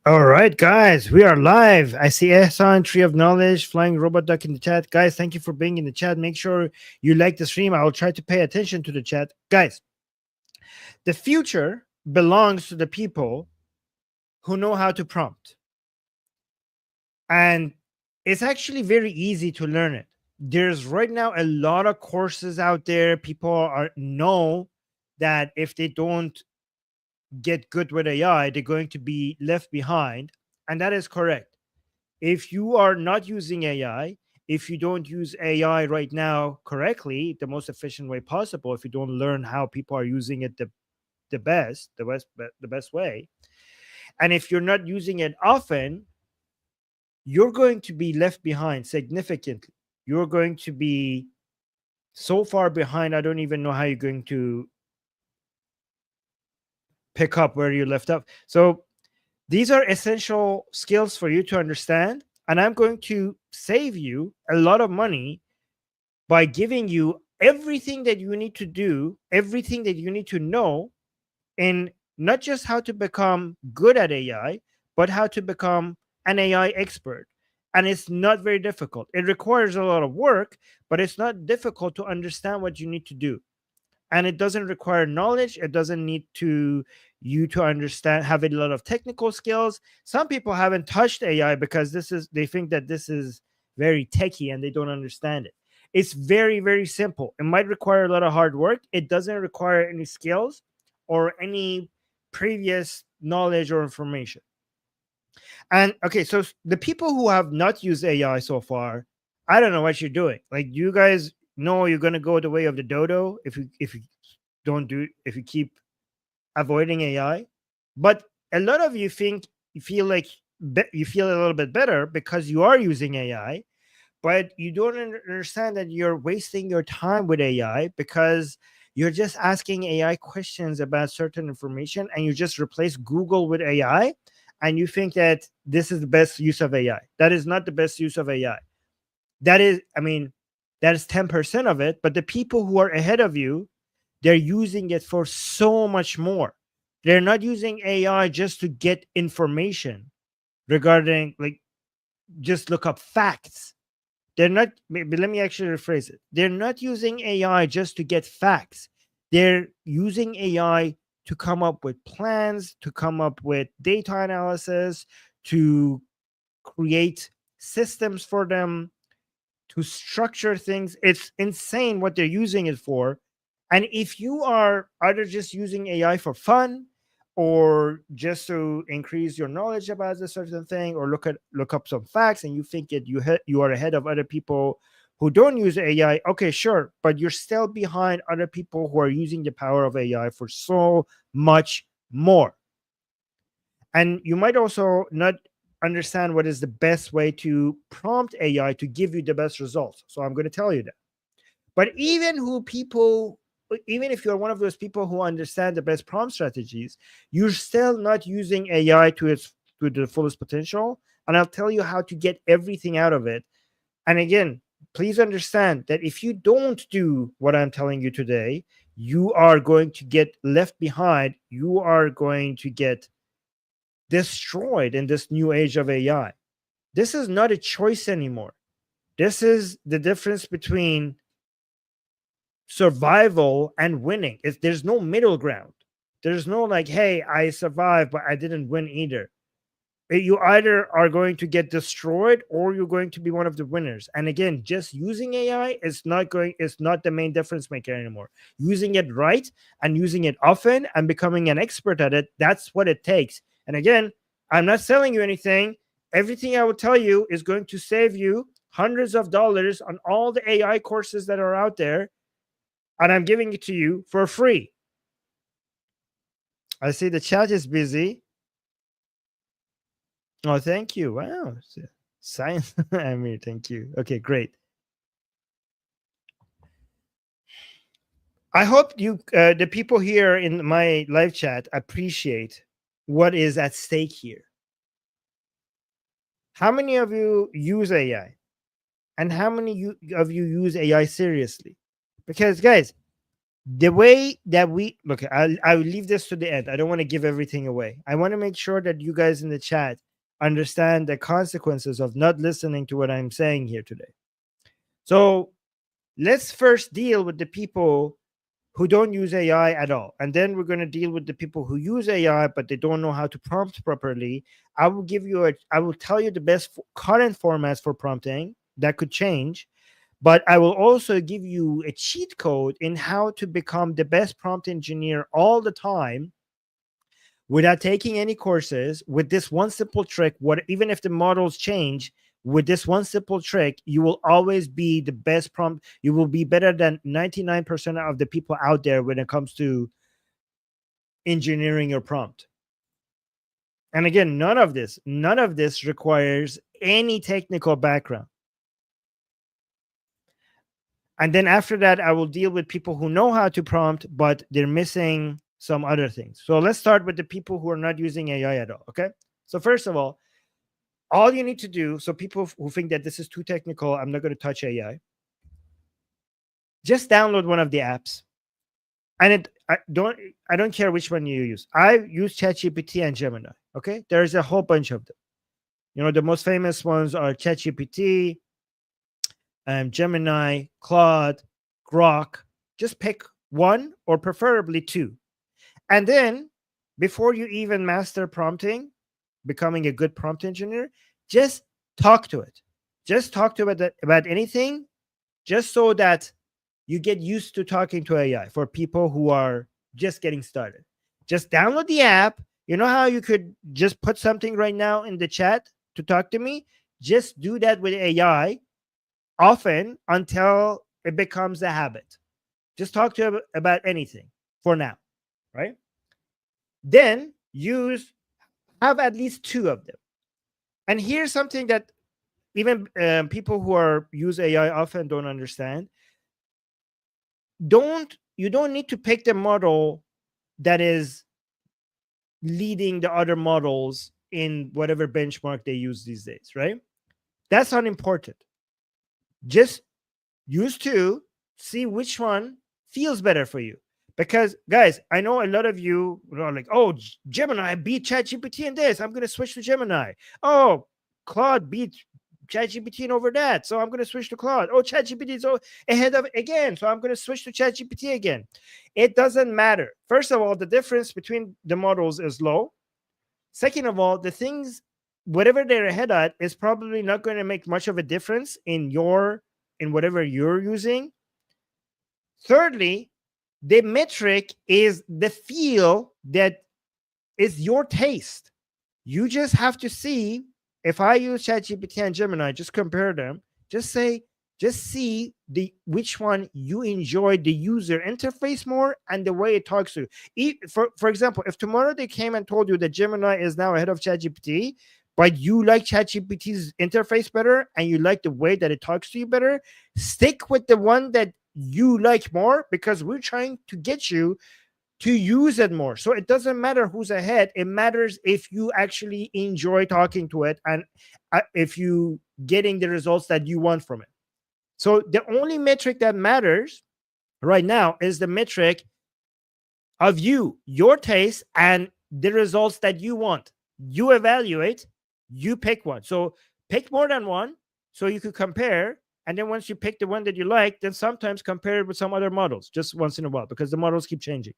All right, guys, we are live. I see Ehsan, Tree of Knowledge, Flying Robot Duck in the chat. Guys, thank you for being in the chat. Make sure you like the stream. I will try to pay attention to the chat. Guys, the future belongs to the people who know how to prompt. And it's actually very easy to learn it. There's right now a lot of courses out there. People know that if they don't get good with AI, they're going to be left behind. And that is correct. If you are not using AI, if you don't use AI right now correctly, the most efficient way possible, if you don't learn how people are using it the best way, and if you're not using it often, you're going to be left behind significantly. You're going to be so far behind. I don't even know how you're going to pick up where you left off. So these are essential skills for you to understand. And I'm going to save you a lot of money by giving you everything that you need to do, everything that you need to know, in not just how to become good at AI, but how to become an AI expert. And it's not very difficult. It requires a lot of work, but it's not difficult to understand what you need to do. And it doesn't require knowledge. It doesn't need to you to understand, have a lot of technical skills. Some people haven't touched AI because they think that this is very techy and they don't understand it. It's very, very simple. It might require a lot of hard work. It doesn't require any skills or any previous knowledge or information. And okay, so the people who have not used AI so far, I don't know what you're doing. Like, you guys know you're gonna go the way of the dodo if you don't do if you keep avoiding AI. But a lot of you think you feel like you feel a little bit better because you are using AI, but you don't understand that you're wasting your time with AI because you're just asking AI questions about certain information and you just replace Google with AI and you think that this is the best use of AI. That is not the best use of AI. That is, I mean, that is 10% of it, but the people who are ahead of you, they're using it for so much more. They're not using AI just to get information regarding, like, just look up facts. They're not, maybe let me actually rephrase it. They're not using AI just to get facts. They're using AI to come up with plans, to come up with data analysis, to create systems for them, to structure things. It's insane what they're using it for. And if you are either just using AI for fun or just to increase your knowledge about a certain thing or look up some facts and you think that you are ahead of other people who don't use AI, okay, sure, but you're still behind other people who are using the power of AI for so much more. And you might also not understand what is the best way to prompt AI to give you the best results. So I'm going to tell you that. But even if you're one of those people who understand the best prompt strategies, you're still not using AI to the fullest potential. And I'll tell you how to get everything out of it. And again, please understand that if you don't do what I'm telling you today, you are going to get left behind. You are going to get destroyed in this new age of AI. This is not a choice anymore. This is the difference between survival and winning. There's no middle ground. There's no like, hey, I survived, but I didn't win either. You either are going to get destroyed or you're going to be one of the winners. And again, just using AI is not the main difference maker anymore. Using it right and using it often and becoming an expert at it, that's what it takes. And again, I'm not selling you anything. Everything I will tell you is going to save you hundreds of dollars on all the AI courses that are out there, and I'm giving it to you for free. I see the chat is busy. Oh, thank you. Wow. Science. I mean, thank you. Okay, great. I hope the people here in my live chat, appreciate what is at stake here. How many of you use AI? And how many of you use AI seriously? Because, guys, The way that we look, I'll leave this to the end. I don't want to give everything away. I want to make sure that you guys in the chat understand the consequences of not listening to what I'm saying here today. So let's first deal with the people who don't use AI at all. And then we're going to deal with the people who use AI, but they don't know how to prompt properly. I will tell you the best current formats for prompting that could change, but I will also give you a cheat code in how to become the best prompt engineer all the time without taking any courses. With this one simple trick, even if the models change, with this one simple trick, you will always be the best prompt. You will be better than 99% of the people out there when it comes to engineering your prompt. And again, none of this requires any technical background. And then after that, I will deal with people who know how to prompt, but they're missing some other things. So let's start with the people who are not using AI at all. Okay. So first of all you need to do, so people who think that this is too technical, I'm not going to touch AI, just download one of the apps. And I don't care which one you use. I use ChatGPT and Gemini. Okay. There's a whole bunch of them. You know, the most famous ones are ChatGPT, Gemini, Claude, Grok. Just pick one or preferably two. And then before you even master prompting, becoming a good prompt engineer, just talk to it. Just talk to it about anything, just so that you get used to talking to AI for people who are just getting started. Just download the app. You know how you could just put something right now in the chat to talk to me? Just do that with AI often until it becomes a habit. Just talk to it about anything for now, right? Then have at least two of them. And here's something that even people who use AI often don't understand. You don't need to pick the model that is leading the other models in whatever benchmark they use these days, right? That's unimportant. Just use two, see which one feels better for you. Because guys, I know a lot of you are like, oh, Gemini beat ChatGPT in this, I'm going to switch to Gemini. Oh, Claude beat ChatGPT over that, so I'm going to switch to Claude. Oh, ChatGPT is ahead of it again, so I'm going to switch to ChatGPT again. It doesn't matter. First of all, the difference between the models is low. Second of all, the things, whatever they're ahead at, is probably not going to make much of a difference in whatever you're using. Thirdly, the metric is the feel that is your taste. You just have to see, if I use ChatGPT and Gemini, just compare them. Just see which one you enjoy the user interface more and the way it talks to you. For example, if tomorrow they came and told you that Gemini is now ahead of ChatGPT, but you like ChatGPT's interface better and you like the way that it talks to you better, stick with the one that you like more, because we're trying to get you to use it more. So it doesn't matter who's ahead. It matters if you actually enjoy talking to it and if you getting the results that you want from it. So the only metric that matters right now is the metric of your taste, and the results that you want. You evaluate, you pick one. So pick more than one so you could compare. And then once you pick the one that you like, then sometimes compare it with some other models just once in a while, because the models keep changing.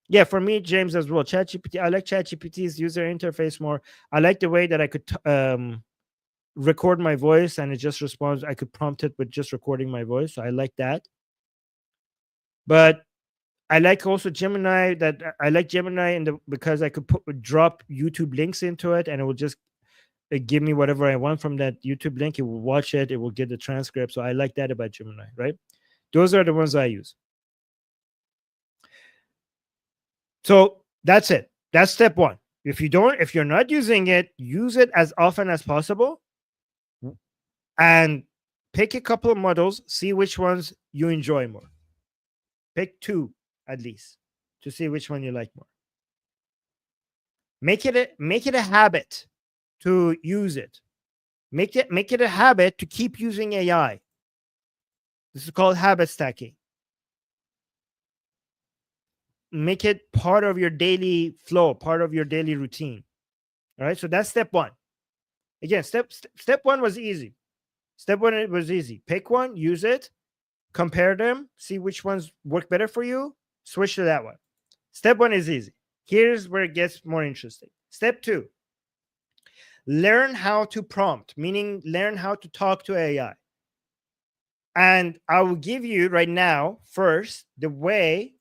Yeah, for me, James, as well. ChatGPT. I like ChatGPT's user interface more. I like the way that I could record my voice and it just responds. I could prompt it with just recording my voice. So I like that. But I like also Gemini. I like Gemini because I could drop YouTube links into it, and it will just give me whatever I want from that YouTube link. It will watch it. It will get the transcript. So I like that about Gemini, right? Those are the ones I use. So that's it. That's step one. If you're not using it, use it as often as possible and pick a couple of models, see which ones you enjoy more. Pick two at least to see which one you like more. Make it a habit to use it. Make it a habit to keep using AI. This is called habit stacking. make it part of your daily flow, part of your daily routine. All right. So that's step one. Again, step one was easy. Step one, it was easy. Pick one, use it, compare them, see which ones work better for you, switch to that one. Step one is easy. Here's where it gets more interesting. Step two, learn how to prompt, meaning learn how to talk to AI. And I will give you right now, first, the way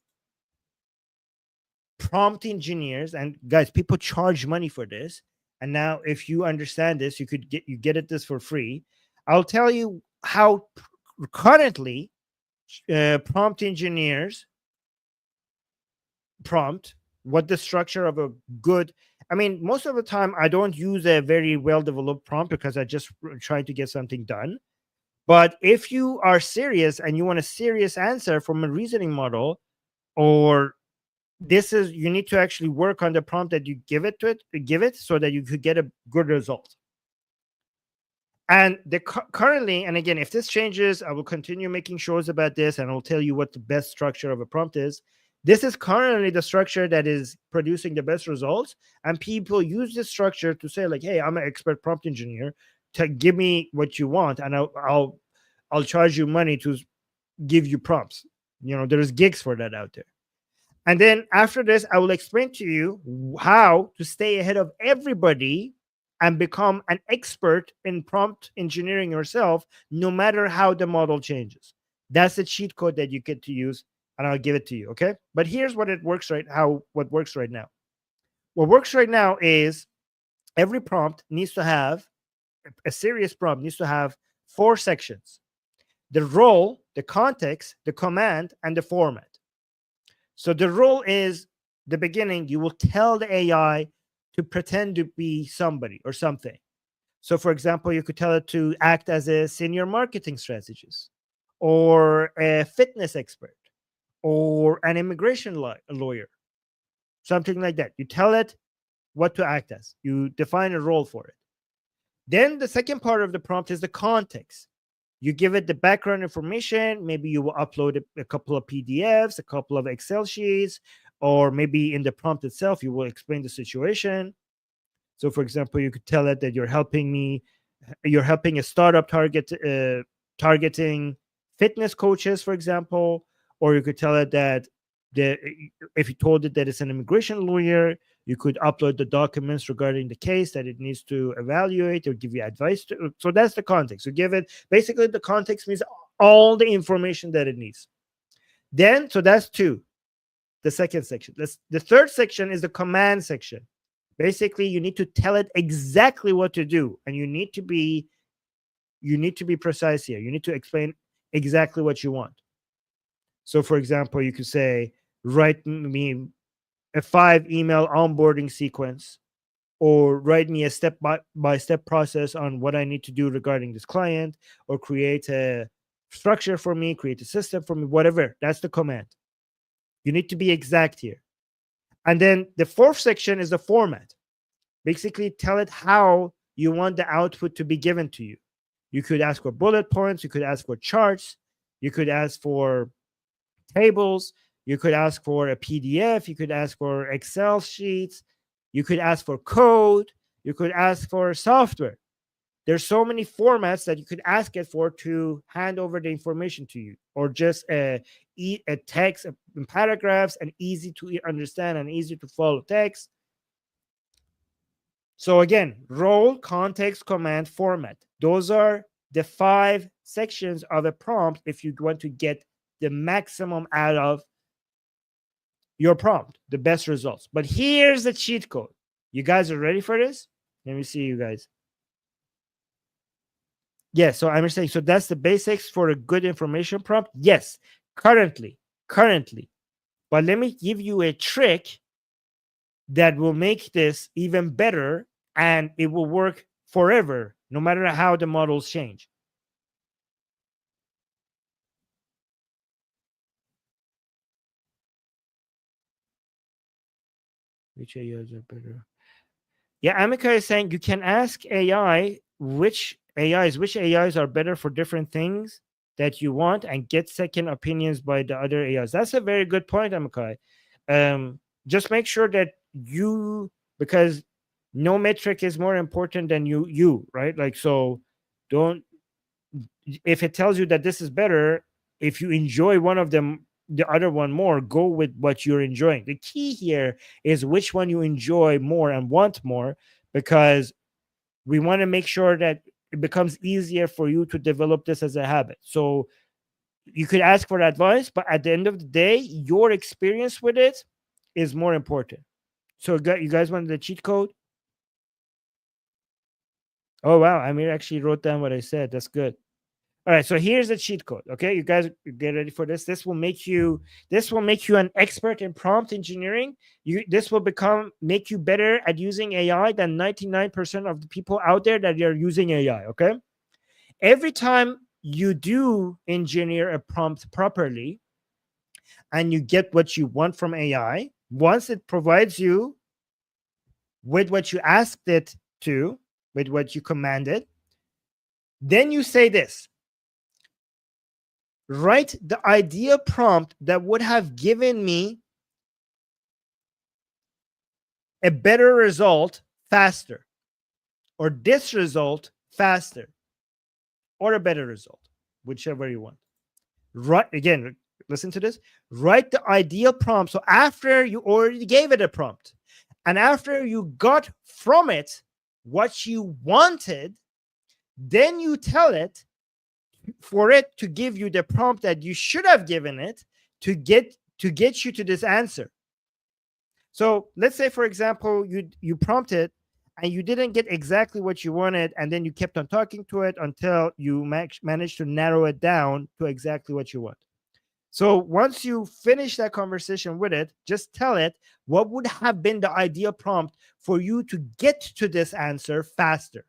prompt engineers, and guys, people charge money for this. And now, if you understand this, you get it this for free. I'll tell you how currently prompt engineers prompt, what the structure of a good, I mean, most of the time I don't use a very well developed prompt because I just try to get something done. But if you are serious and you want a serious answer from a reasoning model, or you need to actually work on the prompt that you give it so that you could get a good result. And currently, and again, if this changes, I will continue making shows about this and I'll tell you what the best structure of a prompt is. This is currently the structure that is producing the best results. And people use this structure to say, like, hey, I'm an expert prompt engineer. To give me what you want, and I'll charge you money to give you prompts. There's gigs for that out there. And then after this, I will explain to you how to stay ahead of everybody and become an expert in prompt engineering yourself, no matter how the model changes. That's the cheat code that you get to use, and I'll give it to you, okay? But here's what works right now. What works right now is every prompt needs to have, a serious prompt needs to have 4 sections: the role, the context, the command, and the format. So the role is the beginning. You will tell the AI to pretend to be somebody or something. So, for example, you could tell it to act as a senior marketing strategist, or a fitness expert, or an immigration lawyer, something like that. You tell it what to act as. You define a role for it. Then the second part of the prompt is the context. You give it the background information. Maybe you will upload a couple of PDFs, a couple of Excel sheets, or maybe in the prompt itself, you will explain the situation. So, for example, you could tell it that you're helping a startup targeting fitness coaches, for example. Or you could tell it that if you told it that it's an immigration lawyer, you could upload the documents regarding the case that it needs to evaluate or give you advice to. So that's the context. You give it, basically the context means all the information that it needs. Then, so that's 2, the second section. The third section is the command section. Basically, you need to tell it exactly what to do, and you need to be precise here. You need to explain exactly what you want. So, for example, you could say, write me a 5 email onboarding sequence, or write me a step-by-step process on what I need to do regarding this client, or create a structure for me, create a system for me, whatever. That's the command. You need to be exact here. And then the 4th section is the format. Basically, tell it how you want the output to be given to you. You could ask for bullet points. You could ask for charts. You could ask for tables. You could ask for a PDF. You could ask for Excel sheets. You could ask for code. You could ask for software. There's so many formats that you could ask it for to hand over the information to you, or just a text in paragraphs, and easy to understand and easy to follow text. So again, role, context, command, format. Those are the 5 sections of a prompt if you want to get the maximum out of your prompt, the best results. But here's the cheat code. You guys are ready for this? Let me see you guys. Yeah, so I'm saying, so that's the basics for a good information prompt. Yes, currently. But let me give you a trick that will make this even better, and it will work forever, no matter how the models change. Which AIs are better? Yeah, Amika is saying you can ask AI which AIs are better for different things that you want, and get second opinions by the other AIs. That's a very good point, Amika. Just make sure that because no metric is more important than you, right? Like, so don't, if it tells you that this is better, if you enjoy one of them, the other one more, go with what you're enjoying. The key here is which one you enjoy more and want more, because we want to make sure that it becomes easier for you to develop this as a habit. So you could ask for advice, but at the end of the day, your experience with it is more important. So you guys wanted the cheat code? Oh wow, Amir actually wrote down what I said. That's good. All right, so here's the cheat code. Okay, you guys get ready for this. This will make you an expert in prompt engineering. This will make you better at using AI than 99% of the people out there that are using AI. Okay, every time you do engineer a prompt properly and you get what you want from AI, once it provides you with what you asked it to, with what you commanded, then you say this: write the ideal prompt that would have given me a better result faster, or this result faster, or a better result, whichever you want. Right, again, listen to this. Write the ideal prompt. So after you already gave it a prompt, and after you got from it what you wanted, then you tell it for it to give you the prompt that you should have given it to get you to this answer. So let's say, for example, you prompted and you didn't get exactly what you wanted, and then you kept on talking to it until you managed to narrow it down to exactly what you want. So once you finish that conversation with it, just tell it what would have been the ideal prompt for you to get to this answer faster.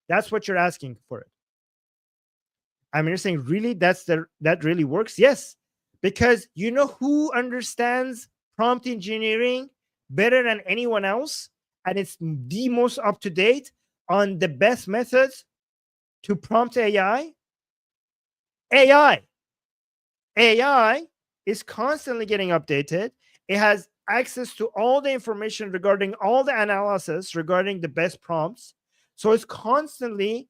That's what you're asking for it. I mean, you're saying, really, that really works? Yes, because you know who understands prompt engineering better than anyone else, and it's the most up to date on the best methods to prompt AI. AI is constantly getting updated. It has access to all the information regarding all the analysis regarding the best prompts. So it's constantly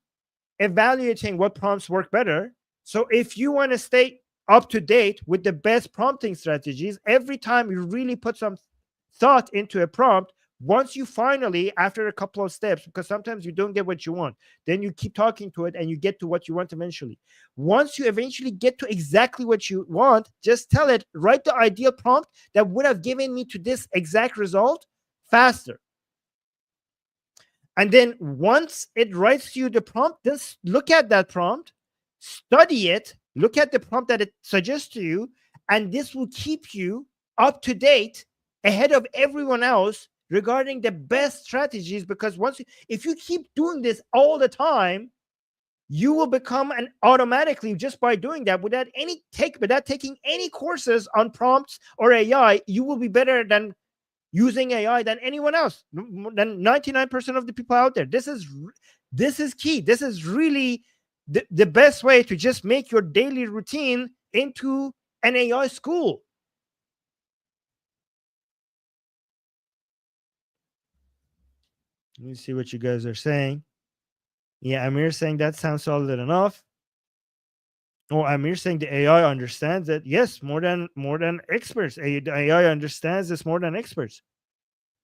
evaluating what prompts work better. So if you want to stay up to date with the best prompting strategies, every time you really put some thought into a prompt, once you finally, after a couple of steps, because sometimes you don't get what you want, then you keep talking to it and you get to what you want eventually. Once you eventually get to exactly what you want, just tell it, write the ideal prompt that would have given me to this exact result faster. And then once it writes you the prompt, just look at that prompt, study it, look at the prompt that it suggests to you, and this will keep you up to date ahead of everyone else regarding the best strategies. Because if you keep doing this all the time, you will become an automatically, just by doing that, without taking any courses on prompts or AI, you will be better than using AI than anyone else, than 99% of the people out there. This is key. This is really the best way to just make your daily routine into an AI school. Let me see what you guys are saying. Yeah, Amir saying that sounds solid enough. Oh, Amir saying the AI understands it. Yes, more than experts. The AI understands this more than experts.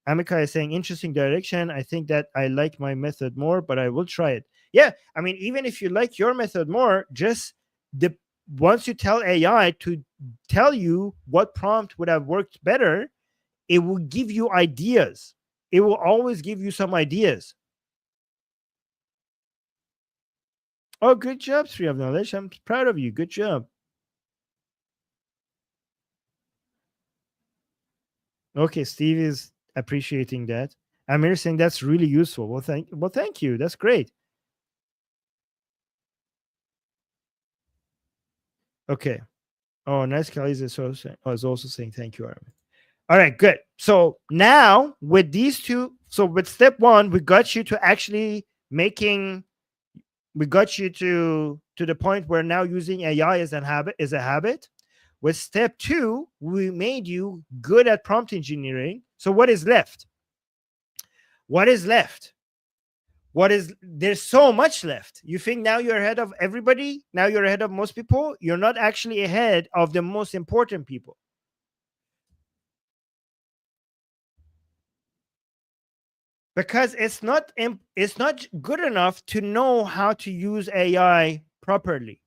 Amika is saying interesting direction. I think that I like my method more, but I will try it. Yeah, I mean, even if you like your method more, just once you tell AI to tell you what prompt would have worked better, it will give you ideas. It will always give you some ideas. Oh, good job, Tree of Knowledge. I'm proud of you. Good job. Okay, Steve is appreciating that. Amir saying that's really useful. Well, thank you. That's great. Okay. Oh, nice. Kelly is also saying thank you, Armin. All right, good. So now with these two, so with step one, we got you to actually we got you to the point where now using AI is a habit. With step 2, we made you good at prompt engineering. So what is left? What is left? There's so much left. You think now you're ahead of everybody? Now you're ahead of most people? You're not actually ahead of the most important people. Because it's not good enough to know how to use AI properly.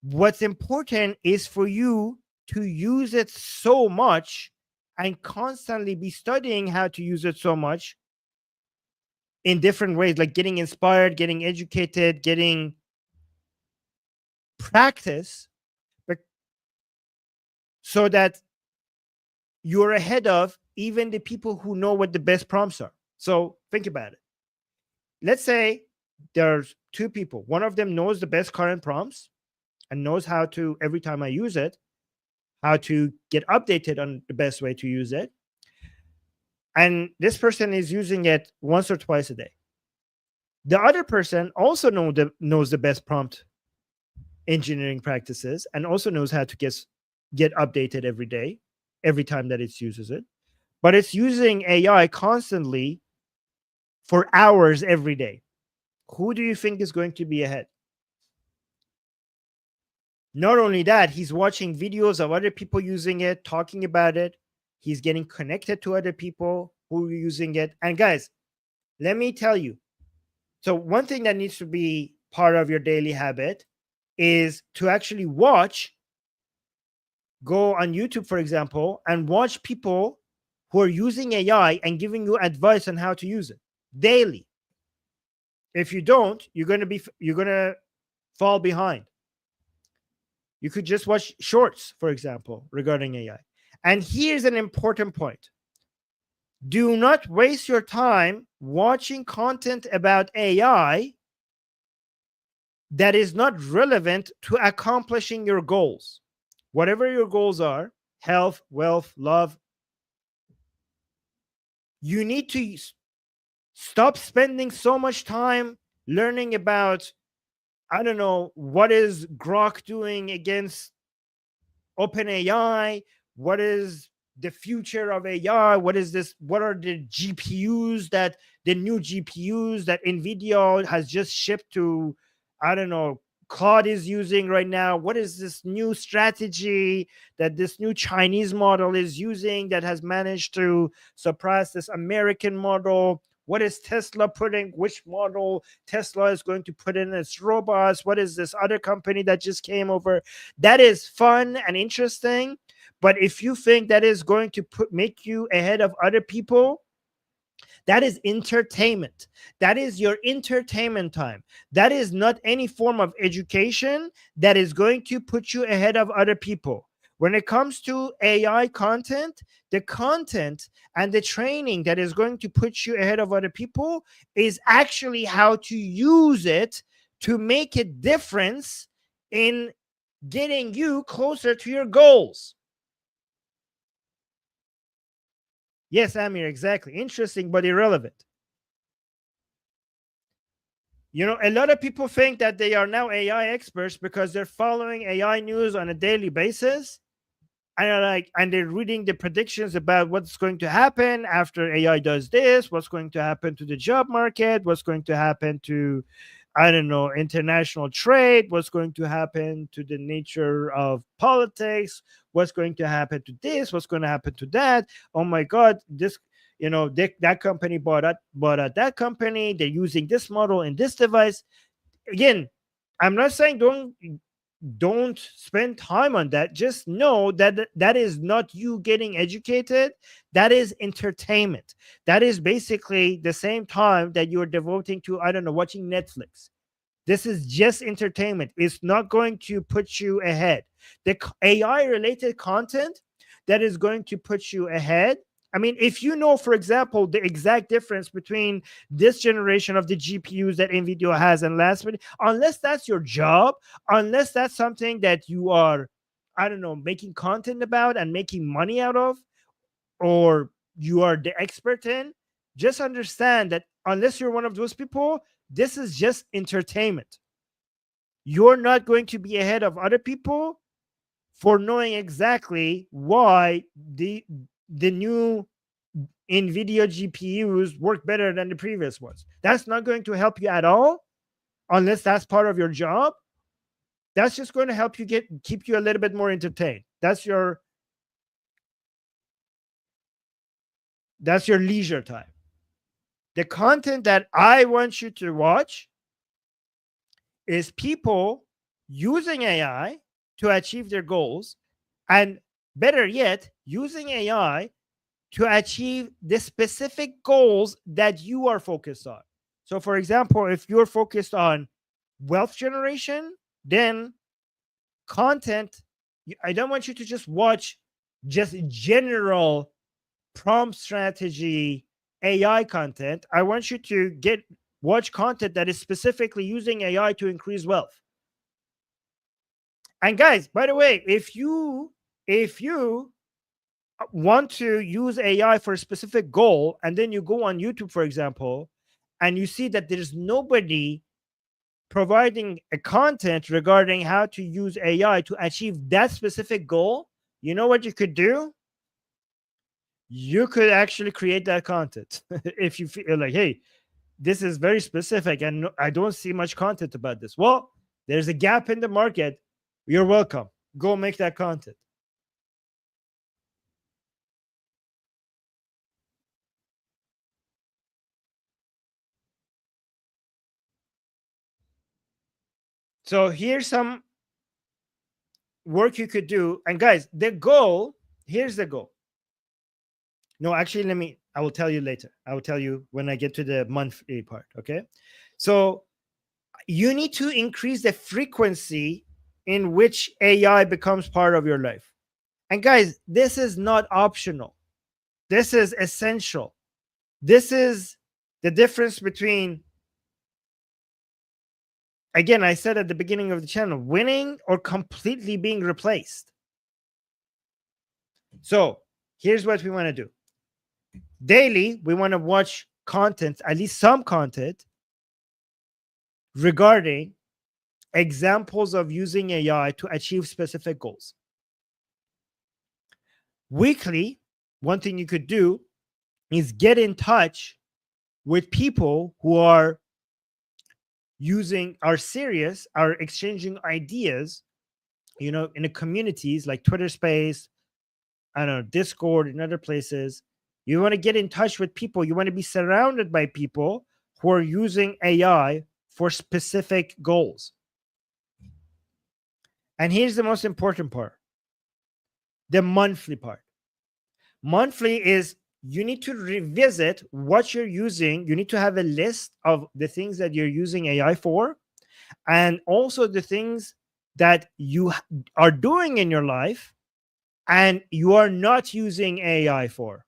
What's important is for you to use it so much and constantly be studying how to use it so much in different ways, like getting inspired, getting educated, getting practice, so that you're ahead of even the people who know what the best prompts are. So think about it. Let's say there's 2 people. One of them knows the best current prompts and knows how to, every time I use it, how to get updated on the best way to use it. And this person is using it once or twice a day. The other person also knows the best prompt engineering practices and also knows how to get updated every day, every time that it uses it. But it's using AI constantly for hours every day. Who do you think is going to be ahead? Not only that, he's watching videos of other people using it, talking about it. He's getting connected to other people who are using it. And guys, let me tell you. So one thing that needs to be part of your daily habit is to actually go on YouTube, for example, and watch people who are using AI and giving you advice on how to use it daily. If you don't, you're going to fall behind. You could just watch shorts, for example, regarding AI. And here's an important point. Do not waste your time watching content about AI that is not relevant to accomplishing your goals. Whatever your goals are, health, wealth, love, you need to stop spending so much time learning about, I don't know, what is Grok doing against OpenAI? What is the future of AI? What is this? What are the new GPUs that NVIDIA has just shipped to, I don't know, Claude is using right now? What is this new strategy that this new Chinese model is using that has managed to surpass this American model? What is Tesla putting? Which model Tesla is going to put in its robots? What is this other company that just came over? That is fun and interesting. But if you think that is going to make you ahead of other people, that is entertainment. That is your entertainment time. That is not any form of education that is going to put you ahead of other people. When it comes to AI content, the content and the training that is going to put you ahead of other people is actually how to use it to make a difference in getting you closer to your goals. Yes, Amir, exactly. Interesting, but irrelevant. A lot of people think that they are now AI experts because they're following AI news on a daily basis. And they're reading the predictions about what's going to happen after AI does this, what's going to happen to the job market, what's going to happen to, I don't know, international trade, what's going to happen to the nature of politics, what's going to happen to this, what's going to happen to that. Oh my God, this, that company bought out that company. They're using this model in this device. Again, I'm not saying don't spend time on that. Just know that that is not you getting educated. That is entertainment. That is basically the same time that you're devoting to, I don't know, watching Netflix. This is just entertainment. It's not going to put you ahead. The AI related content that is going to put you ahead. I mean, if you know, for example, the exact difference between this generation of the GPUs that NVIDIA has and last minute, unless that's your job, unless that's something that you are, I don't know, making content about and making money out of, or you are the expert in, just understand that unless you're one of those people, this is just entertainment. You're not going to be ahead of other people for knowing exactly why the new NVIDIA GPUs work better than the previous ones. That's not going to help you at all unless that's part of your job. That's just going to help you keep you a little bit more entertained. That's your leisure time. The content that I want you to watch is people using AI to achieve their goals, and better yet, using AI to achieve the specific goals that you are focused on. So, for example, if you're focused on wealth generation, then content, I don't want you to just watch just general prompt strategy AI content. I want you to watch content that is specifically using AI to increase wealth. And guys, by the way, if you want to use AI for a specific goal, and then you go on YouTube, for example, and you see that there's nobody providing a content regarding how to use AI to achieve that specific goal, you know what you could do? You could actually create that content. If you feel like, hey, this is very specific and I don't see much content about this. Well, there's a gap in the market. You're welcome. Go make that content. So here's some work you could do. And guys, here's the goal. No, actually, I will tell you later. I will tell you when I get to the monthly part. Okay. So you need to increase the frequency in which AI becomes part of your life. And guys, this is not optional. This is essential. This is the difference between, again, I said at the beginning of the channel, winning or completely being replaced. So here's what we want to do. Daily, we want to watch content, at least some content, regarding examples of using AI to achieve specific goals. Weekly, one thing you could do is get in touch with people who are serious, are exchanging ideas, in the communities like Twitter Space, I don't know, Discord, and other places. You want to get in touch with people. You want to be surrounded by people who are using AI for specific goals. And here's the most important part, the monthly part. Monthly is you need to revisit what you're using. You need to have a list of the things that you're using AI for, and also the things that you are doing in your life and you are not using AI for.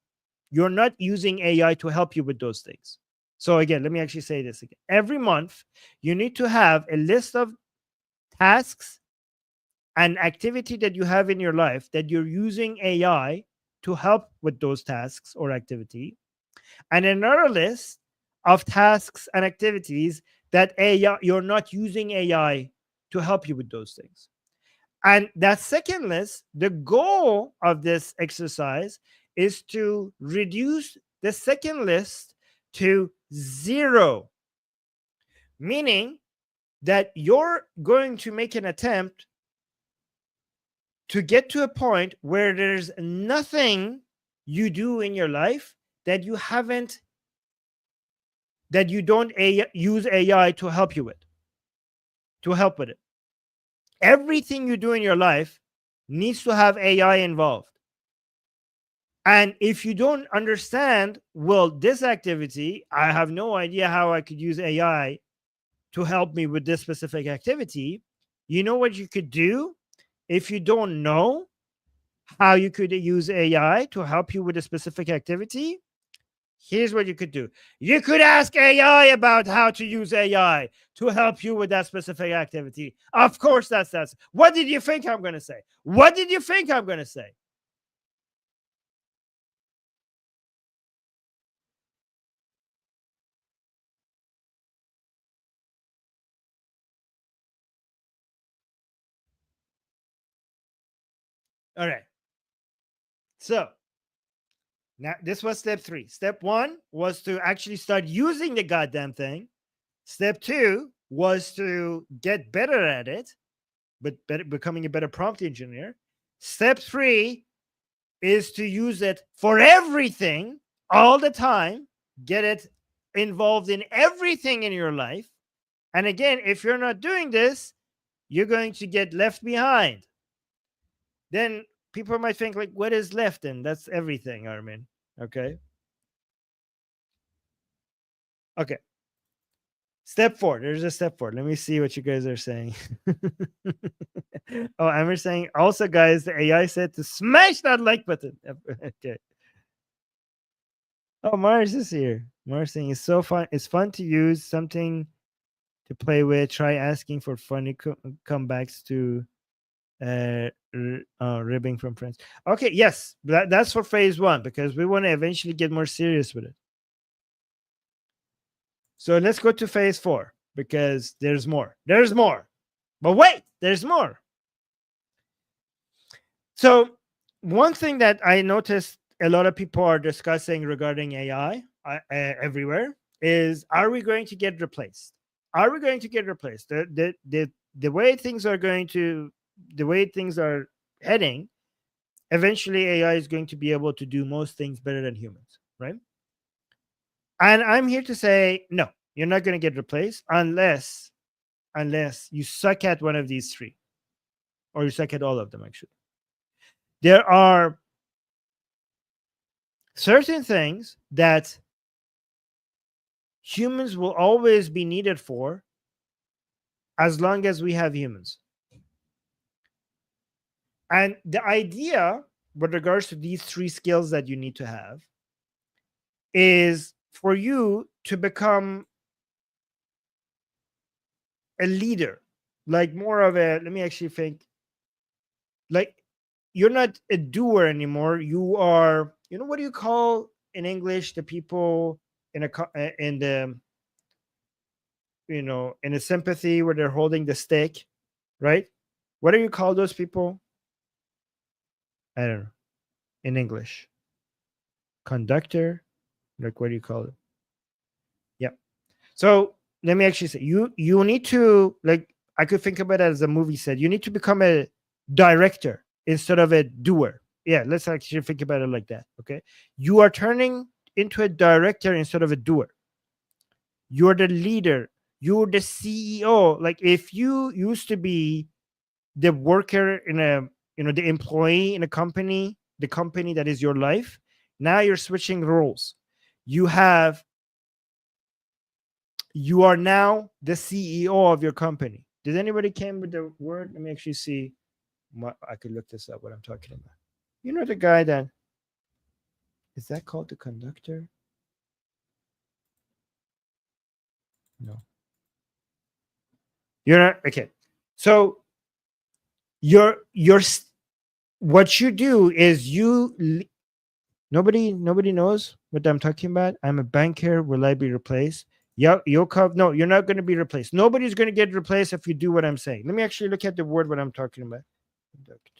You're not using AI to help you with those things. So again, let me actually say this again. Every month, you need to have a list of tasks and activity that you have in your life that you're using AI to help with those tasks or activity, and another list of tasks and activities that AI you're not using AI to help you with those things. And that second list, the goal of this exercise is to reduce the second list to zero, meaning that you're going to make an attempt to get to a point where there's nothing you do in your life that you don't use AI to help with it. Everything you do in your life needs to have AI involved. And if you don't understand, well, this activity, I have no idea how I could use AI to help me with this specific activity. You know what you could do if you don't know how you could use AI to help you with a specific activity? Here's what you could do. You could ask AI about how to use AI to help you with that specific activity. Of course, that's. What did you think I'm going to say? What did you think I'm going to say? All right. So now this was step 3. Step 1 was to actually start using the goddamn thing. Step 2 was to get better at it, but becoming a better prompt engineer. Step 3 is to use it for everything all the time, get it involved in everything in your life. And again, if you're not doing this, you're going to get left behind. Then people might think, like, what is left? And that's everything, Armin. Okay. Okay. Step 4. There's a step 4. Let me see what you guys are saying. Oh, Amir saying, also, guys, the AI said to smash that like button. Okay. Oh, Mars is here. Mars saying it's so fun. It's fun to use something to play with. Try asking for funny comebacks to ribbing from friends. Okay, yes, that's for phase 1 because we want to eventually get more serious with it. So let's go to phase 4 because there's more. There's more. But wait, there's more. So one thing that I noticed a lot of people are discussing regarding AI everywhere is, are we going to get replaced? Are we going to get replaced? The way things are heading, eventually AI is going to be able to do most things better than humans, right? And I'm here to say, no, you're not going to get replaced unless you suck at one of these 3, or you suck at all of them, actually. There are certain things that humans will always be needed for as long as we have humans. And the idea with regards to these 3 skills that you need to have is for you to become a leader, like more of a, let me actually think, like you're not a doer anymore. You are, what do you call in English the people in the in a sympathy where they're holding the stick, right? What do you call those people? I don't know. In English, conductor, like what do you call it? Yeah. So let me actually say, you need to, like, I could think about it as a movie said, you need to become a director instead of a doer. Yeah, let's actually think about it like that. Okay. You are turning into a director instead of a doer. You're the leader. You're the CEO. Like if you used to be the worker in the employee in a company, the company that is your life, now you're switching roles. You are now the CEO of your company. Did anybody came with the word? Let me actually see. I could look this up, what I'm talking about. You know the guy that, is that called the conductor? No. You're not, okay. So what you do is nobody knows what I'm talking about. I'm a banker. Will I be replaced? Yeah, no, you're not going to be replaced. Nobody's going to get replaced if you do what I'm saying. Let me actually look at the word what I'm talking about. Conductor.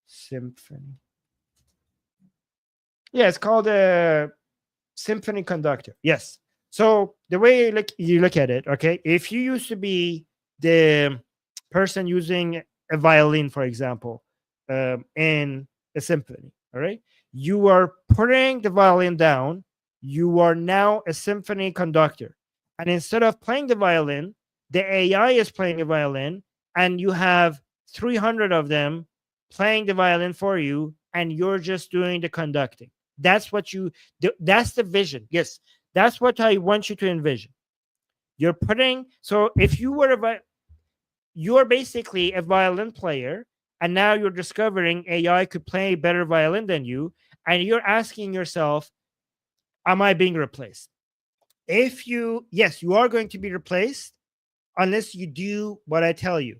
Symphony. Yeah, it's called a symphony conductor. Yes. So the way you look at it, okay, if you used to be the person using a violin, for example, in a symphony, all right, you are putting the violin down. You are now a symphony conductor, and instead of playing the violin, the AI is playing the violin, and you have 300 of them playing the violin for you, and you're just doing the conducting. That's that's the vision. Yes, that's what I want you to envision. You're putting, so if you were you're basically a violin player, and now you're discovering AI could play better violin than you, and you're asking yourself, am I being replaced? Yes, you are going to be replaced unless you do what I tell you.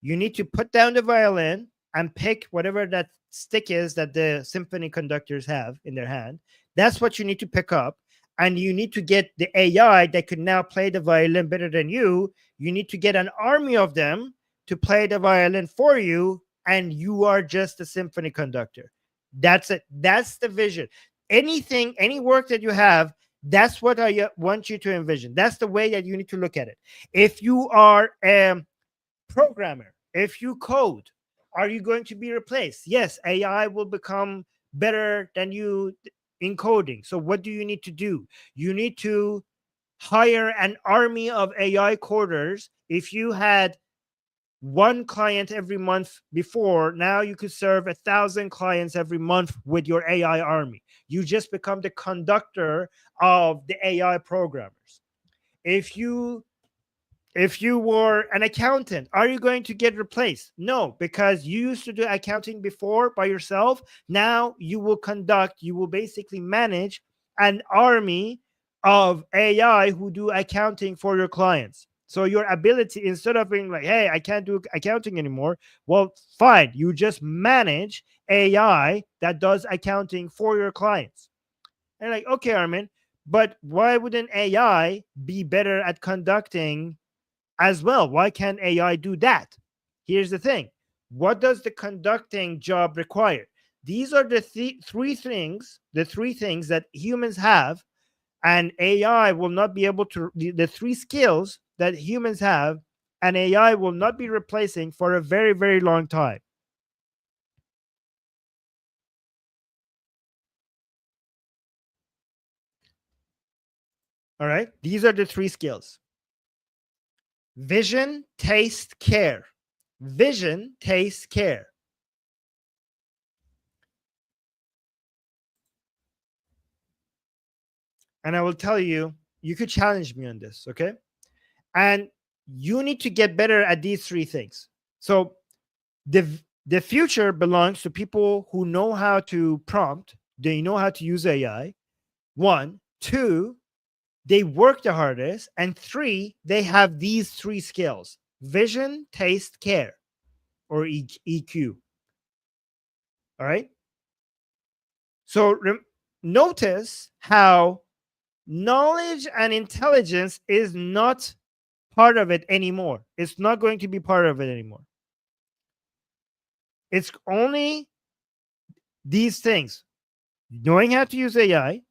You need to put down the violin and pick whatever that stick is that the symphony conductors have in their hand. That's what you need to pick up. And you need to get the AI that could now play the violin better than you. You need to get an army of them to play the violin for you and you are just a symphony conductor. That's it. That's the vision. Anything, any work that you have, that's what I want you to envision. That's the way that you need to look at it. If you are a programmer, if you code, are you going to be replaced? Yes, AI will become better than you in coding. So what do you need to do? You need to hire an army of AI coders. If you had one client every month before, now you could serve 1,000 clients every month with your AI army. You just become the conductor of the AI programmers. If you were an accountant, are you going to get replaced? No, because you used to do accounting before by yourself. Now you will basically manage an army of AI who do accounting for your clients. So your ability, instead of being like, hey, I can't do accounting anymore, well, fine, you just manage AI that does accounting for your clients. And like, okay, Armin, but why wouldn't AI be better at conducting as well? Why can't AI do that? Here's the thing. What does the conducting job require? These are the three things, that humans have, and AI will not be able to, the three skills that humans have, and AI will not be replacing for a very, very long time. All right. These are the three skills: vision, taste, care. Vision, taste, care. And I will tell you, you could challenge me on this, okay? And you need to get better at these three things. So the future belongs to people who know how to prompt, they know how to use AI. One, two, they work the hardest, and three, they have these three skills: vision, taste, care, or EQ. All right. So notice how knowledge and intelligence is not part of it anymore. It's not going to be part of it anymore. It's only these things: knowing how to use AI,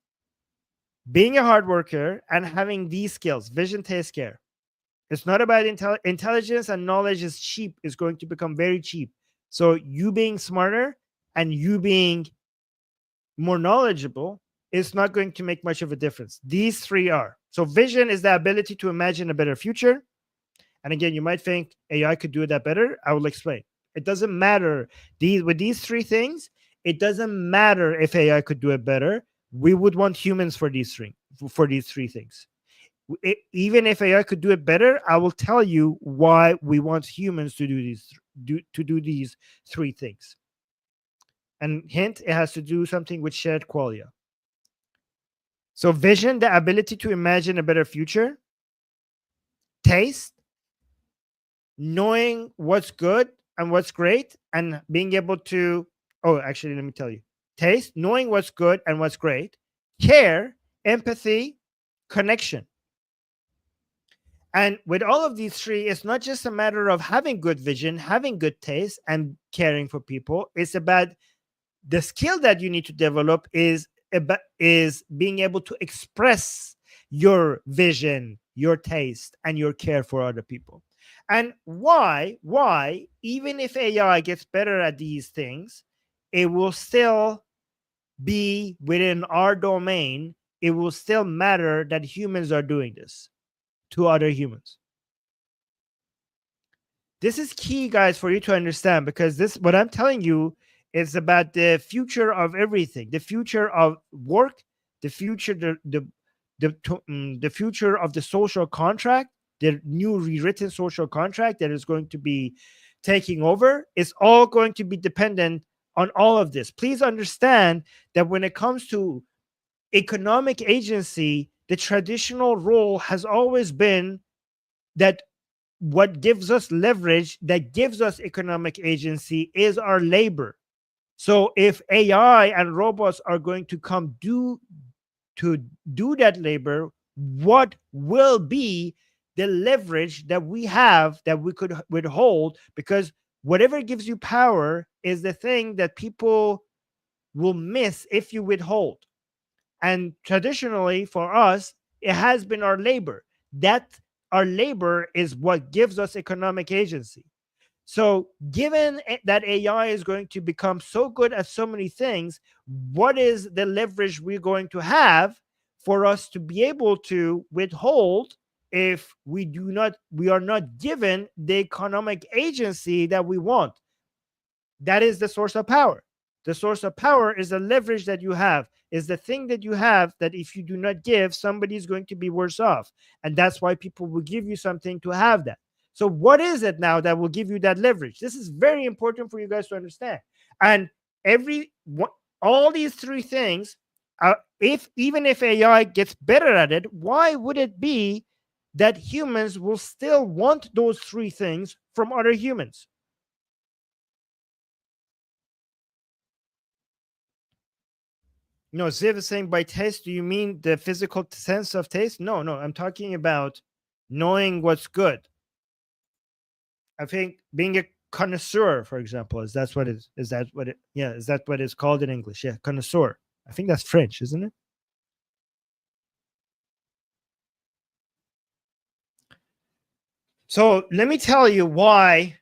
being a hard worker, and having these skills: vision, taste, care. It's not about intelligence, and knowledge is cheap, is going to become very cheap. So you being smarter and you being more knowledgeable is not going to make much of a difference. These three are. So vision is the ability to imagine a better future. And again, you might think AI could do that better. I will explain. It doesn't matter. With these three things, it doesn't matter if AI could do it better. We would want humans for these three things. Even if AI could do it better, I will tell you why we want humans to do these three things. And hint, it has to do something with shared qualia. So vision, the ability to imagine a better future. Taste, knowing what's good and what's great, and being able to, oh, actually, let me tell you. Taste, knowing what's good and what's great. Care, empathy, connection. And with all of these three, it's not just a matter of having good vision, having good taste, and caring for people. It's about the skill that you need to develop is being able to express your vision, your taste, and your care for other people. And why, even if AI gets better at these things, it will still be within our domain. It will still matter that humans are doing this to other humans. This is key, guys, for you to understand, because what I'm telling you is about the future of everything, the future of work, the future, the future of the social contract, the new rewritten social contract that is going to be taking over. Is all going to be dependent on all of this. Please understand that when it comes to economic agency, the traditional role has always been that what gives us leverage, that gives us economic agency, is our labor. So if AI and robots are going to come to do that labor, what will be the leverage that we have that we could withhold? Because whatever gives you power is the thing that people will miss if you withhold. And traditionally for us, it has been our labor. That our labor is what gives us economic agency. So, given that AI is going to become so good at so many things, what is the leverage we're going to have for us to be able to withhold if we are not given the economic agency that we want? That is the source of power. The source of power is the leverage that you have, is the thing that you have that if you do not give, somebody is going to be worse off. And that's why people will give you something to have that. So, what is it now that will give you that leverage? This is very important for you guys to understand. And all these three things, if even if AI gets better at it, why would it be that humans will still want those three things from other humans? No, Ziv is saying by taste, do you mean the physical sense of taste? No, no, I'm talking about knowing what's good. I think being a connoisseur, for example, is that what it yeah, is that what it's called in English? Yeah, connoisseur. I think that's French, isn't it? So let me tell you why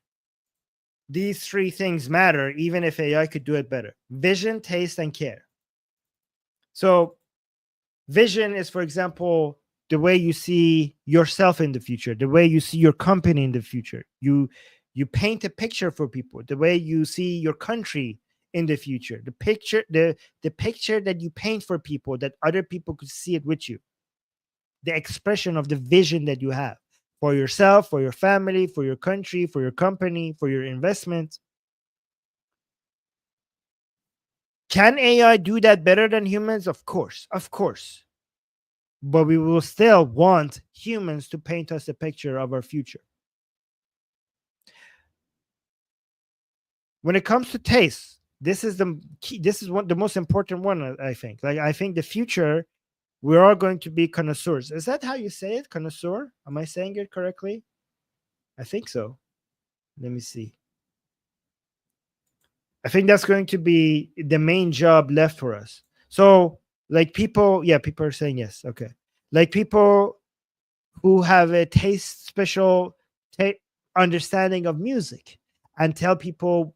these three things matter, even if AI could do it better: vision, taste, and care. So vision is, for example, the way you see yourself in the future, the way you see your company in the future. You paint a picture for people, the way you see your country in the future, the picture that you paint for people, that other people could see it with you, the expression of the vision that you have for yourself, for your family, for your country, for your company, for your investment. Can AI do that better than humans? Of course, of course. But we will still want humans to paint us a picture of our future. When it comes to taste, this is the key. This is the most important one, I think. Like, I think the future, we are going to be connoisseurs. Is that how you say it? Connoisseur? Am I saying it correctly? I think so. Let me see. I think that's going to be the main job left for us. So, like, people, yeah, people are saying yes. Okay. Like, people who have a special understanding of music, and tell people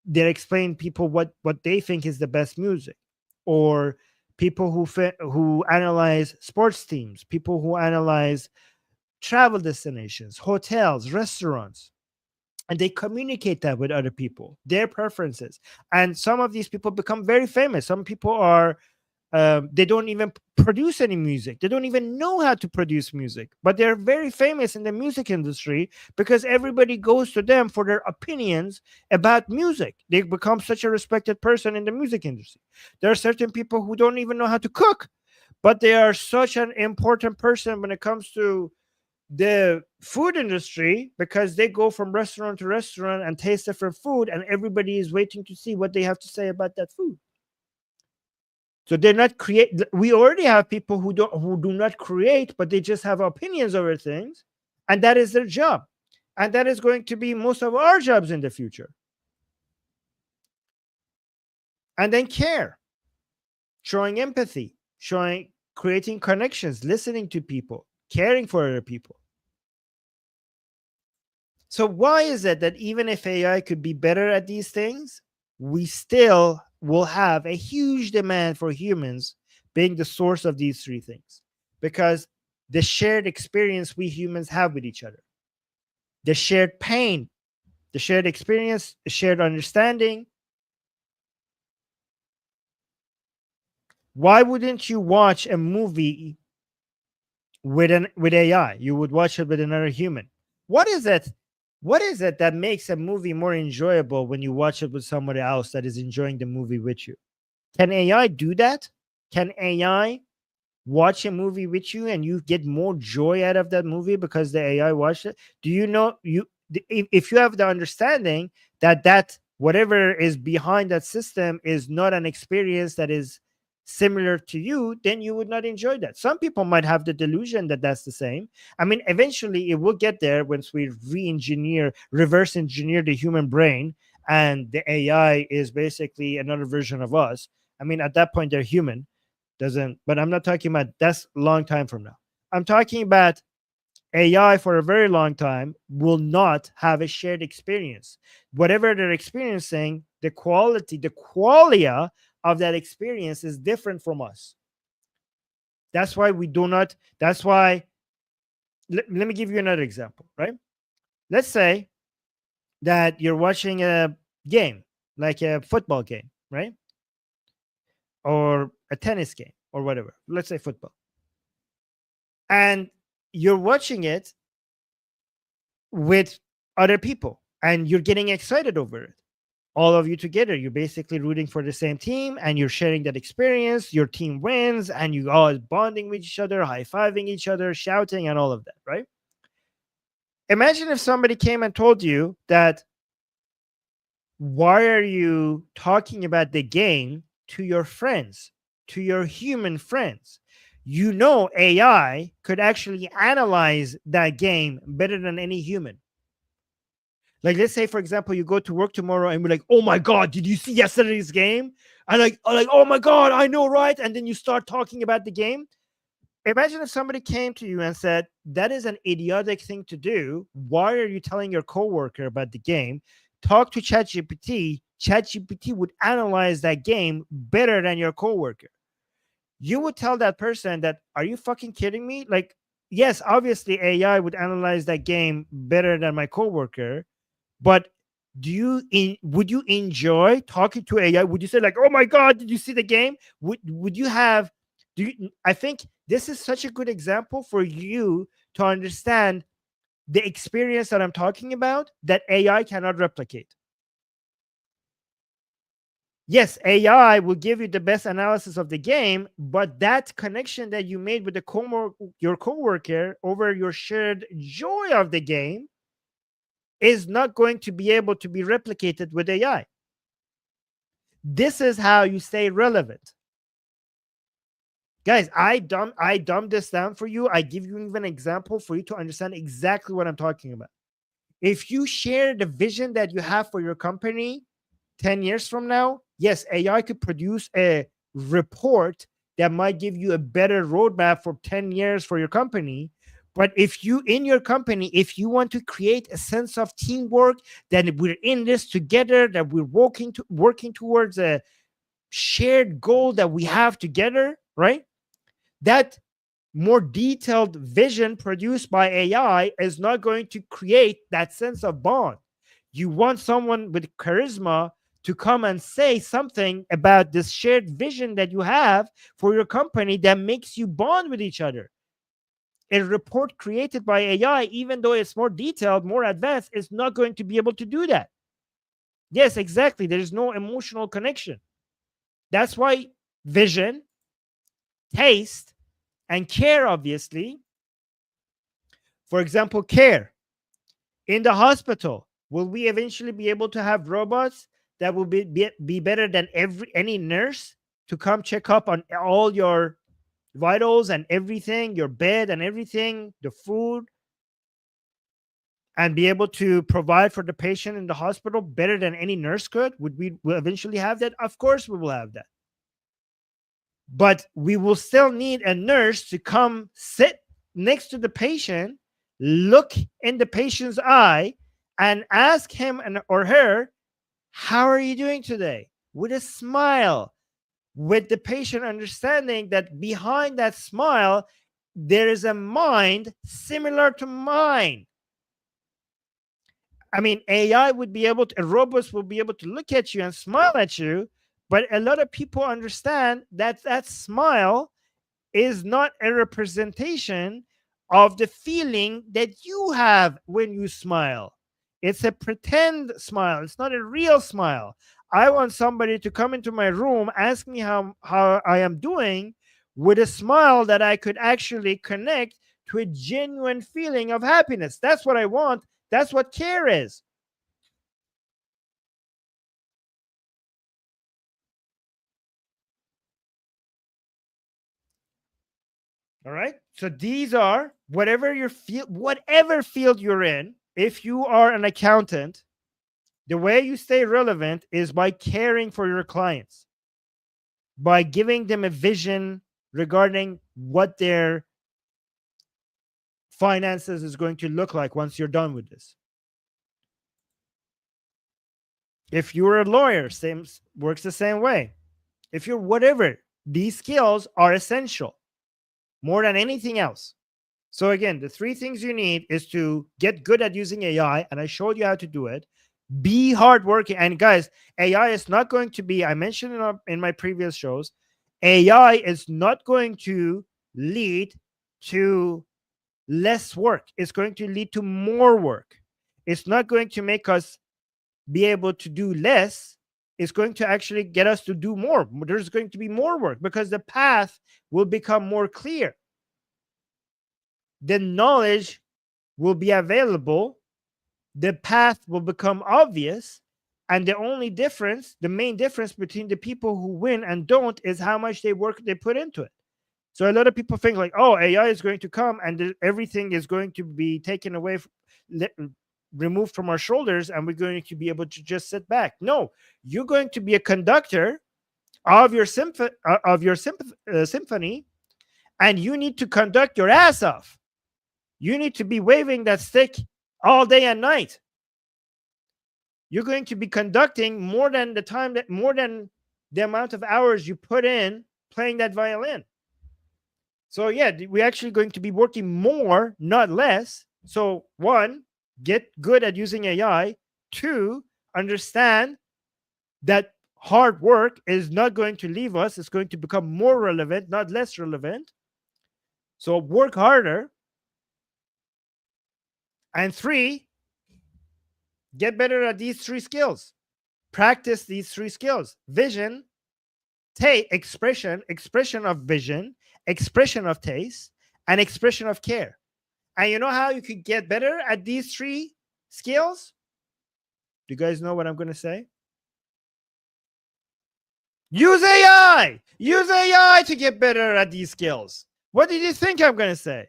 they explain people what they think is the best music, or people who analyze sports teams, people who analyze travel destinations, hotels, restaurants, and they communicate that with other people, their preferences. And some of these people become very famous. Some people are they don't even produce any music. They don't even know how to produce music, but they're very famous in the music industry because everybody goes to them for their opinions about music. They become such a respected person in the music industry. There are certain people who don't even know how to cook, but they are such an important person when it comes to the food industry because they go from restaurant to restaurant and taste different food, and everybody is waiting to see what they have to say about that food. So they're not create. We already have people who do not create, but they just have opinions over things, and that is their job, and that is going to be most of our jobs in the future. And then care, showing empathy, creating connections, listening to people, caring for other people. So why is it that even if AI could be better at these things, we still will have a huge demand for humans being the source of these three things? Because the shared experience we humans have with each other, the shared pain, the shared experience, the shared understanding. Why wouldn't you watch a movie with AI? You would watch it with another human. What is it? What is it that makes a movie more enjoyable when you watch it with somebody else that is enjoying the movie with you? Can AI do that? Can AI watch a movie with you and you get more joy out of that movie because the AI watched it? Do you know if you have the understanding that whatever is behind that system is not an experience that is similar to you, then you would not enjoy that. Some people might have the delusion that that's the same. I mean, eventually it will get there once we reverse engineer the human brain, and the AI is basically another version of us. I mean, at that point, they're human. Doesn't, but I'm not talking about that's a long time from now. I'm talking about AI for a very long time will not have a shared experience. Whatever they're experiencing, the qualia of that experience is different from us. That's why we do not, that's why, let me give you another example, right? Let's say that you're watching a game, like a football game, right? Or a tennis game or whatever. Let's say football. And you're watching it with other people and you're getting excited over it. All of you together, you're basically rooting for the same team and you're sharing that experience. Your team wins and you all bonding with each other, high-fiving each other, shouting, and all of that, right? Imagine if somebody came and told you that, why are you talking about the game to your friends, to your human friends? You know, AI could actually analyze that game better than any human. Like, let's say, for example, you go to work tomorrow and we're like, oh my God, did you see yesterday's game? And like, oh my God, I know, right? And then you start talking about the game. Imagine if somebody came to you and said, that is an idiotic thing to do. Why are you telling your coworker about the game? Talk to ChatGPT. ChatGPT would analyze that game better than your coworker. You would tell that person that, are you fucking kidding me? Like, yes, obviously AI would analyze that game better than my coworker, but would you enjoy talking to AI? Would you say like, oh my God, did you see the game? Would you have, I think this is such a good example for you to understand the experience that I'm talking about that AI cannot replicate. Yes, AI will give you the best analysis of the game, but that connection that you made with your coworker over your shared joy of the game is not going to be able to be replicated with AI. This is how you stay relevant. Guys, I dumb this down for you. I give you even an example for you to understand exactly what I'm talking about. If you share the vision that you have for your company 10 years from now, yes, AI could produce a report that might give you a better roadmap for 10 years for your company. But if you, in your company, if you want to create a sense of teamwork, that we're in this together, that we're working towards a shared goal that we have together, right? That more detailed vision produced by AI is not going to create that sense of bond. You want someone with charisma to come and say something about this shared vision that you have for your company that makes you bond with each other. A report created by AI, even though it's more detailed, more advanced, is not going to be able to do that. Yes, exactly. There's no emotional connection. That's why vision, taste, and care, obviously. For example, care. In the hospital, will we eventually be able to have robots that will be better than any nurse to come check up on all your vitals and everything, your bed and everything, the food, and be able to provide for the patient in the hospital better than any nurse could? Would we will eventually have that? Of course we will have that. But we will still need a nurse to come sit next to the patient, look in the patient's eye, and ask him or her, how are you doing today? With a smile, with the patient understanding that behind that smile, there is a mind similar to mine. I mean, AI would be able to, robots will be able to look at you and smile at you, but a lot of people understand that that smile is not a representation of the feeling that you have when you smile. It's a pretend smile. It's not a real smile. I want somebody to come into my room, ask me how I am doing with a smile that I could actually connect to a genuine feeling of happiness. That's what I want. That's what care is. All right. So these are whatever field you're in. If you are an accountant, the way you stay relevant is by caring for your clients, by giving them a vision regarding what their finances is going to look like once you're done with this. If you're a lawyer, same works the same way. If you're whatever, these skills are essential more than anything else. So again, the three things you need is to get good at using AI, and I showed you how to do it. Be hardworking, and guys, AI is not going to be. I mentioned in my previous shows, AI is not going to lead to less work. It's going to lead to more work. It's not going to make us be able to do less. It's going to actually get us to do more. There's going to be more work because the path will become more clear. The knowledge will be available, the path will become obvious, and the only difference, the main difference between the people who win and don't is how much they put into it. So a lot of people think like, oh, AI is going to come and everything is going to be taken away, removed from our shoulders, and we're going to be able to just sit back. No, you're going to be a conductor of your symphony, and you need to conduct your ass off. You need to be waving that stick all day and night. You're going to be conducting more than the amount of hours you put in playing that violin. So yeah, we're actually going to be working more, not less. So one, get good at using AI. Two, understand that hard work is not going to leave us. It's going to become more relevant, not less relevant. So work harder. And three, get better at these three skills. Practice these three skills: vision, expression of vision, expression of taste, and expression of care. And you know how you could get better at these three skills? Do you guys know what I'm going to say? Use AI. Use AI to get better at these skills. What did you think I'm going to say?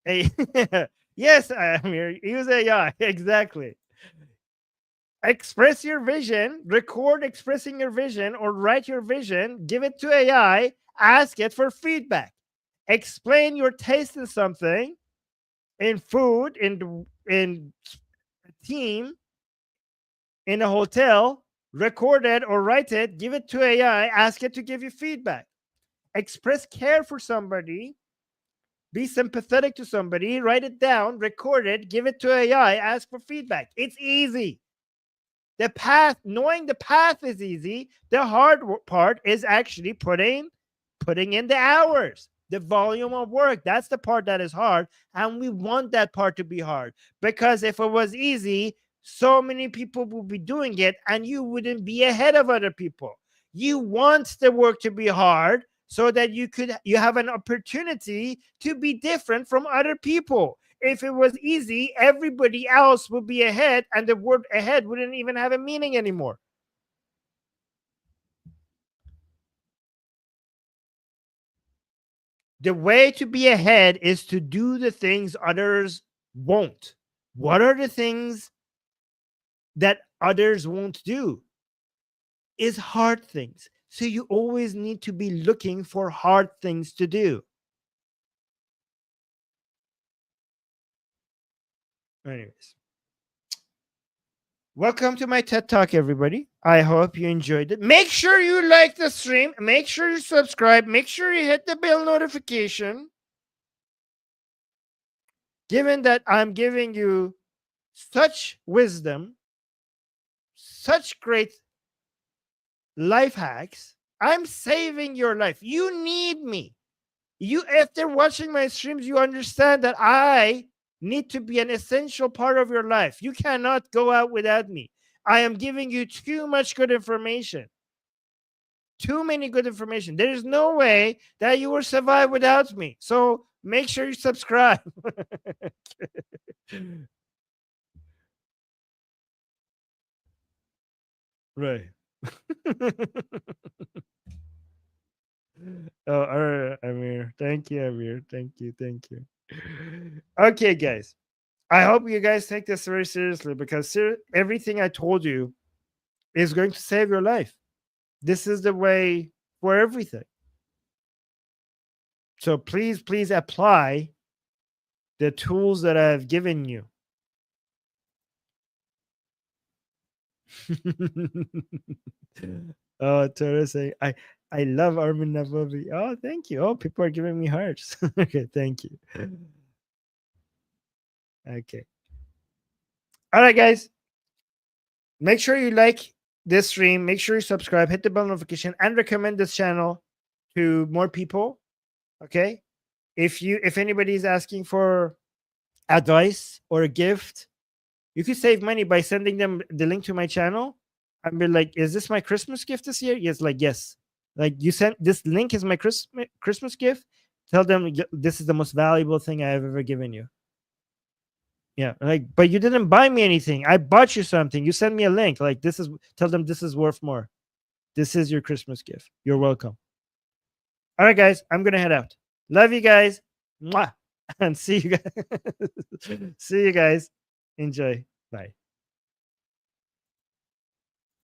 Hey, yes, Amir. Use AI. Exactly. Express your vision, record expressing your vision, or write your vision, give it to AI, ask it for feedback. Explain your taste in something, in food, in a team, in a hotel, record it or write it, give it to AI, ask it to give you feedback. Express care for somebody, be sympathetic to somebody, write it down, record it, give it to AI, ask for feedback. It's easy. The path, knowing the path is easy. The hard part is actually putting in the hours, the volume of work. That's the part that is hard, and we want that part to be hard, because if it was easy, so many people would be doing it and you wouldn't be ahead of other people. You want the work to be hard so that you have an opportunity to be different from other people. If it was easy, everybody else would be ahead, and the word ahead wouldn't even have a meaning anymore. The way to be ahead is to do the things others won't. What are the things that others won't do? Is hard things. So you always need to be looking for hard things to do. Anyways, welcome to my TED Talk, everybody. I hope you enjoyed it. Make sure you like the stream. Make sure you subscribe. Make sure you hit the bell notification. Given that I'm giving you such wisdom, such great life hacks, I'm saving your life. You need me. You, after watching my streams, you understand that I need to be an essential part of your life. You cannot go out without me. I am giving you too much good information. Too many good information. There is no way that you will survive without me. So make sure you subscribe. Right. Oh, all right, Amir. Thank you, Amir. Thank you. Thank you. Okay, guys. I hope you guys take this very seriously because everything I told you is going to save your life. This is the way for everything. So please, please apply the tools that I've given you. Oh, Tara say I love Armin Navabi. Oh, thank you. Oh, people are giving me hearts. Okay, thank you. Okay. All right, guys. Make sure you like this stream. Make sure you subscribe, hit the bell notification, and recommend this channel to more people. Okay. If anybody is asking for advice or a gift, you could save money by sending them the link to my channel and be like, is this my Christmas gift this year? Yes, like yes. Like you sent this link is my Christmas gift. Tell them this is the most valuable thing I have ever given you. Yeah, like, but you didn't buy me anything. I bought you something. You sent me a link. Like this is tell them this is worth more. This is your Christmas gift. You're welcome. All right, guys, I'm gonna head out. Love you guys. Mwah. And see you guys. See you guys. Enjoy. Bye.